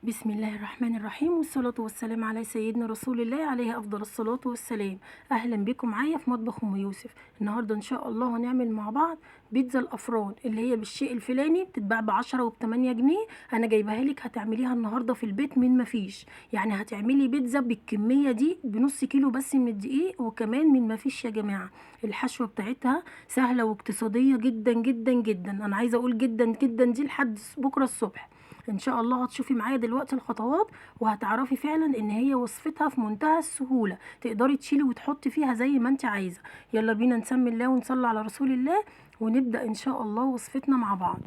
بسم الله الرحمن الرحيم، والصلاة والسلام على سيدنا رسول الله عليه أفضل الصلاة والسلام. أهلا بكم معايا في مطبخ أم يوسف. النهاردة إن شاء الله هنعمل مع بعض بيتزا الأفران اللي هي بالشيء الفلاني، بتتباع ب10 وب8 جنيه. أنا جايبها لك هتعمليها النهاردة في البيت من مفيش. يعني هتعملي بيتزا بالكمية دي بنص كيلو بس من الدقيق، وكمان من مفيش يا جماعة. الحشوة بتاعتها سهلة واقتصادية جدا جدا جدا. أنا عايزة أقول جدا جدا دي لحد بكرة الصبح. ان شاء الله هتشوفي معايا دلوقتي الخطوات، وهتعرفي فعلا ان هي وصفتها في منتهى السهولة. تقدري تشيلي وتحطي فيها زي ما انت عايزة. يلا بينا نسمي الله ونصلي على رسول الله، ونبدأ ان شاء الله وصفتنا مع بعض.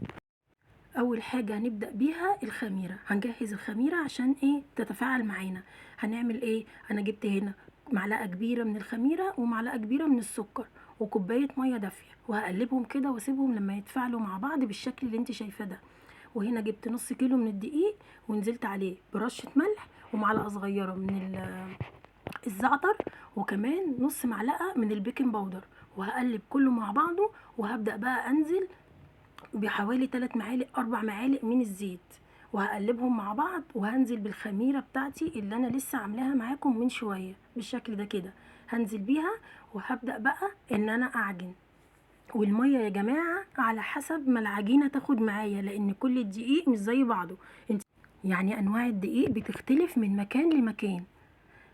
اول حاجة هنبدأ بيها الخميرة. هنجهز الخميرة عشان ايه تتفاعل معانا. هنعمل ايه؟ انا جبت هنا معلقة كبيرة من الخميرة ومعلقة كبيرة من السكر وكوباية مية دافية، وهقلبهم كده واسيبهم لما يتفاعلوا مع بعض بالشكل اللي انت شايفاه ده. وهنا جبت نص كيلو من الدقيق ونزلت عليه برشة ملح ومعلقة صغيرة من الزعتر، وكمان نص معلقة من البيكنج باودر، وهقلب كله مع بعضه. وهبدأ بقى انزل بحوالي 3 معالق 4 معالق من الزيت، وهقلبهم مع بعض. وهنزل بالخميرة بتاعتي اللي انا لسه عاملاها معاكم من شوية بالشكل ده كده. هنزل بيها وهبدأ بقى ان انا اعجن. والميه يا جماعه على حسب ما العجينه تاخد معايا، لان كل الدقيق مش زي بعضه. انت يعني انواع الدقيق بتختلف من مكان لمكان.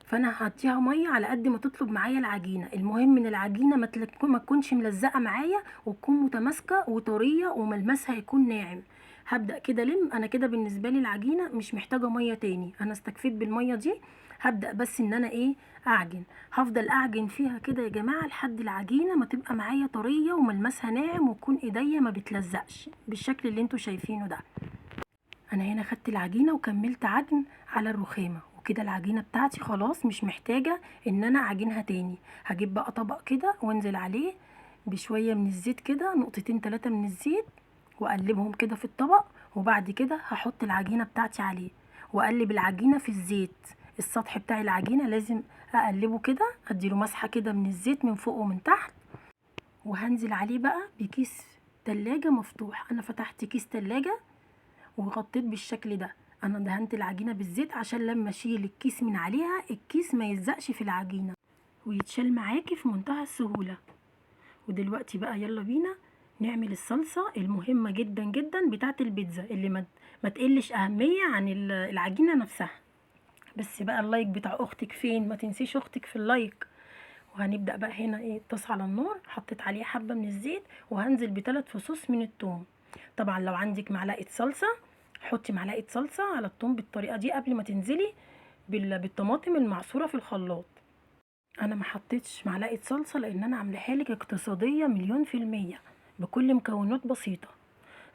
فانا هديها ميه على قد ما تطلب معايا العجينه. المهم ان العجينه ما تكونش ملزقه معايا، وتكون متماسكه وطريه وملمسها يكون ناعم. هبدا كده انا كده بالنسبه لي العجينه مش محتاجه ميه تاني، انا استكفيت بالميه دي. هبدا بس ان انا ايه اعجن. هفضل اعجن فيها كده يا جماعه لحد العجينه ما تبقى معايا طريه وملمسها ناعم، وتكون ايديا ما بتلزقش بالشكل اللي انتوا شايفينه ده. انا هنا خدت العجينه وكملت عجن على الرخامه، وكده العجينه بتاعتي خلاص مش محتاجه ان انا اعجنها تاني. هجيب بقى طبق كده وانزل عليه بشويه من الزيت كده، نقطتين 3 من الزيت، واقلبهم كده في الطبق. وبعد كده هحط العجينه بتاعتي عليه واقلب العجينه في الزيت. السطح بتاع العجينه لازم اقلبه كده، اديله مسحه كده من الزيت من فوق ومن تحت. وهنزل عليه بقى بكيس تلاجة مفتوح. انا فتحت كيس تلاجة وغطيت بالشكل ده. انا دهنت العجينه بالزيت عشان لما اشيل الكيس من عليها الكيس ما يلزقش في العجينه، ويتشال معاكي في منتهى السهوله. ودلوقتي بقى يلا بينا نعمل الصلصه المهمه جدا جدا بتاعه البيتزا، اللي ما تقلش اهميه عن العجينه نفسها. بس بقى اللايك بتاع اختك فين؟ ما تنسيش اختك في اللايك. وهنبدا بقى هنا ايه الطاسه على النار، حطيت عليه حبه من الزيت، وهنزل ب3 فصوص من الثوم. طبعا لو عندك معلقه صلصه حطي معلقه صلصه على الثوم بالطريقه دي قبل ما تنزلي بالطماطم المعصوره في الخلاط. انا ما حطيتش معلقه صلصه لان انا عاملاها لك اقتصاديه مليون في الميه بكل مكونات بسيطه.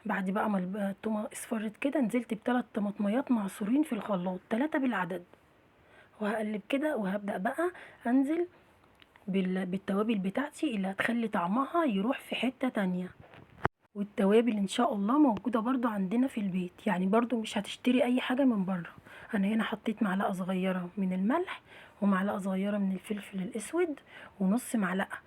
بعد بقى ما التومه اصفرت كده نزلت ب3 طماطميات معصورين في الخلاط، 3 بالعدد. وهقلب كده وهبدأ بقى انزل بالتوابل بتاعتي اللي هتخلي طعمها يروح في حتة تانية. والتوابل ان شاء الله موجودة برضو عندنا في البيت، يعني برضو مش هتشتري اي حاجة من بره. انا هنا حطيت معلقة صغيرة من الملح، ومعلقة صغيرة من الفلفل الاسود، ونص معلقة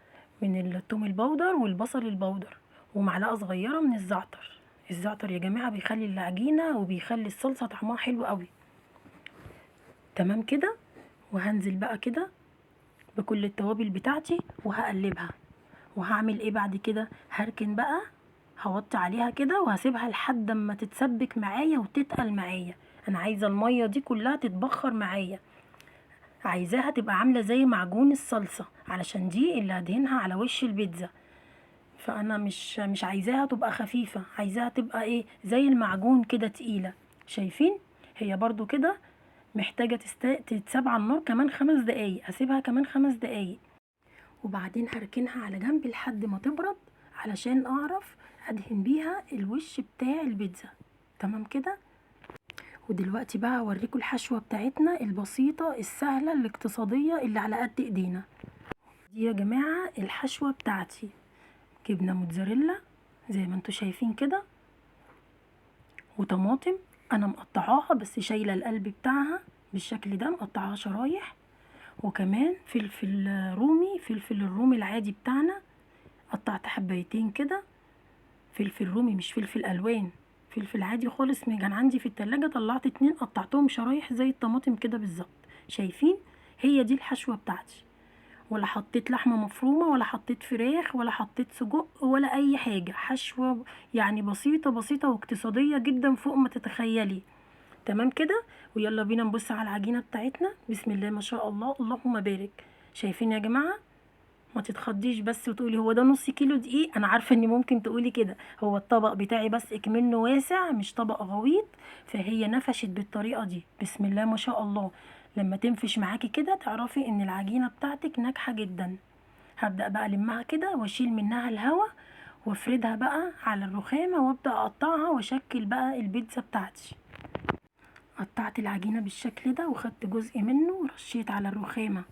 من الثوم البودر والبصل البودر، ومعلقة صغيرة من الزعتر. الزعتر يا جماعة بيخلي العجينة وبيخلي الصلصة طعمها حلو قوي. تمام كده. وهنزل بقى كده بكل التوابل بتاعتي وهقلبها. وهعمل ايه بعد كده؟ هركن بقى، هوطي عليها كده وهسيبها لحد اما تتسبك معايا وتتقل معايا. انا عايزه الميه دي كلها تتبخر معايا، عايزاها تبقى عامله زي معجون الصلصه، علشان دي اللي هدهنها على وش البيتزا. فانا مش عايزاها تبقى خفيفه، عايزاها تبقى ايه زي المعجون كده تقيله. شايفين؟ هي برضو كده محتاجه تتساب على النار كمان 5 دقايق. اسيبها كمان 5 دقايق، وبعدين هركنها على جنب لحد ما تبرد علشان اعرف ادهن بيها الوش بتاع البيتزا. تمام كده. ودلوقتي بقى اوريكم الحشوة بتاعتنا البسيطة السهلة الاقتصادية اللي على قد ايدينا. دي يا جماعة الحشوة بتاعتي. جبنة موتزاريلا زي ما انتوا شايفين كده، وطماطم انا مقطعاها بس شايلة القلب بتاعها بالشكل ده، مقطعاها شرايح. وكمان فلفل رومي، فلفل الرومي العادي بتاعنا، قطعت حبايتين كده. فلفل رومي مش فلفل الوان. فلفل عادي خالص كان عندي في التلاجة، طلعت 2 قطعتهم شرايح زي الطماطم كده بالظبط. شايفين؟ هي دي الحشوة بتاعتي، ولا حطيت لحمة مفرومة ولا حطيت فراخ ولا حطيت سجق ولا اي حاجة. حشوة يعني بسيطة بسيطة واقتصادية جدا فوق ما تتخيلي. تمام كده. ويلا بينا نبص على العجينة بتاعتنا. بسم الله ما شاء الله، اللهم بارك. شايفين يا جماعة؟ ما تتخضيش بس وتقولي هو ده نص كيلو دقيق. انا عارفه ان ممكن تقولي كده، هو الطبق بتاعي بس اكمنه واسع مش طبق غويط، فهي نفشت بالطريقه دي. بسم الله ما شاء الله. لما تنفش معاكي كده تعرفي ان العجينه بتاعتك ناجحه جدا. هبدا بقى المها كده واشيل منها الهواء وافردها بقى على الرخامه وابدا اقطعها واشكل بقى البيتزا بتاعتي. قطعت العجينه بالشكل ده وخدت جزء منه ورشيت على الرخامه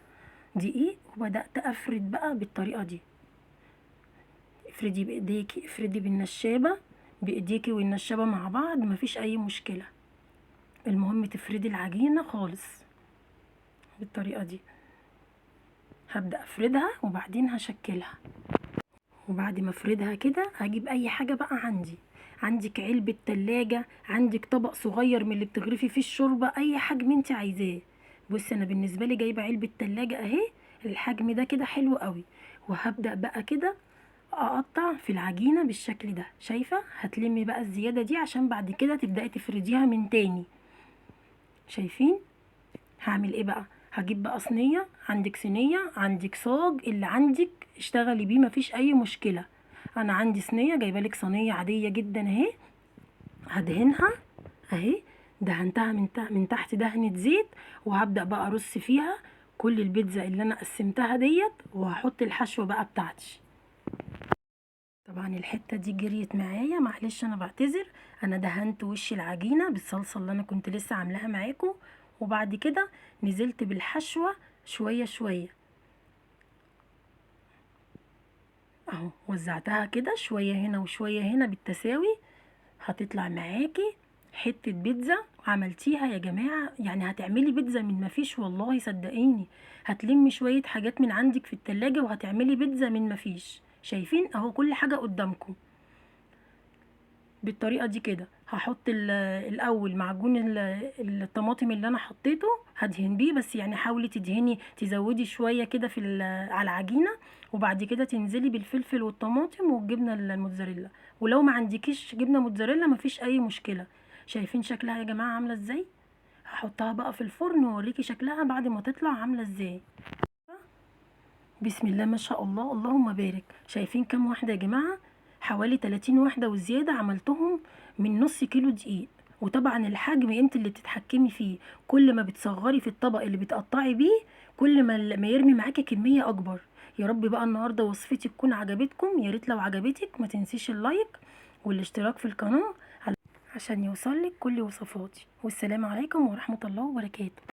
دقيق وبدات افرد بقى بالطريقه دي. افردي بايديكي، افردي بالنشابة، بايديكي والنشابة مع بعض، مفيش اي مشكلة. المهم تفردي العجينة خالص بالطريقة دي. هبدأ افردها وبعدين هشكلها. وبعد ما افردها كده هجيب اي حاجة بقى عندك علبة تلاجة، عندك طبق صغير من اللي بتغرفي فيه الشوربة، اي حجم انت عايزاه. بصي انا بالنسبة لي جايبة علبة تلاجة اهي، الحجم ده كده حلو قوي. وهبدأ بقى كده اقطع في العجينة بالشكل ده. شايفة؟ هتلمي بقى الزيادة دي عشان بعد كده تبدأي تفرديها من تاني. شايفين؟ هعمل ايه بقى؟ هجيب بقى صينية، عندك صينية عندك صاج، اللي عندك اشتغلي بيه مفيش اي مشكلة. انا عندي صينية، جايبالك صينية عادية جدا اهي. هدهنها اهي، دهنتها من تحت دهنة زيت، وهبدأ بقى ارص فيها كل البيتزا اللي انا قسمتها ديت، وهحط الحشوة بقى بتاعتي. طبعا الحته دي جريت معايا، معلش انا بعتذر. انا دهنت وش العجينه بالصلصه اللي انا كنت لسه عاملاها معاكم، وبعد كده نزلت بالحشوه شويه شويه اهو، وزعتها كده شويه هنا وشويه هنا بالتساوي. هتطلع معاكي حته بيتزا عملتيها يا جماعه، يعني هتعملي بيتزا من مفيش والله صدقيني. هتلمي شويه حاجات من عندك في التلاجة وهتعملي بيتزا من مفيش. شايفين اهو كل حاجه قدامكم بالطريقه دي كده. هحط الاول معجون الطماطم اللي انا حطيته هدهن بيه، بس يعني حاولي تدهني تزودي شويه كده على العجينه، وبعد كده تنزلي بالفلفل والطماطم والجبنه الموتزاريلا. ولو ما عندكيش جبنه موتزاريلا مفيش اي مشكله. شايفين شكلها يا جماعه عامله ازاي؟ هحطها بقى في الفرن واوريكي شكلها بعد ما تطلع عامله ازاي. بسم الله ما شاء الله، اللهم بارك. شايفين كام واحدة يا جماعة؟ حوالي 30 واحدة وزيادة، عملتهم من نص كيلو دقيق. وطبعا الحجم انت اللي بتتحكمي فيه، كل ما بتصغري في الطبق اللي بتقطعي بيه كل ما يرمي معاكي كمية اكبر. يا رب بقى النهاردة وصفتي تكون عجبتكم. يا ريت لو عجبتك ما تنسيش اللايك والاشتراك في القناة عشان يوصلك كل وصفاتي. والسلام عليكم ورحمة الله وبركاته.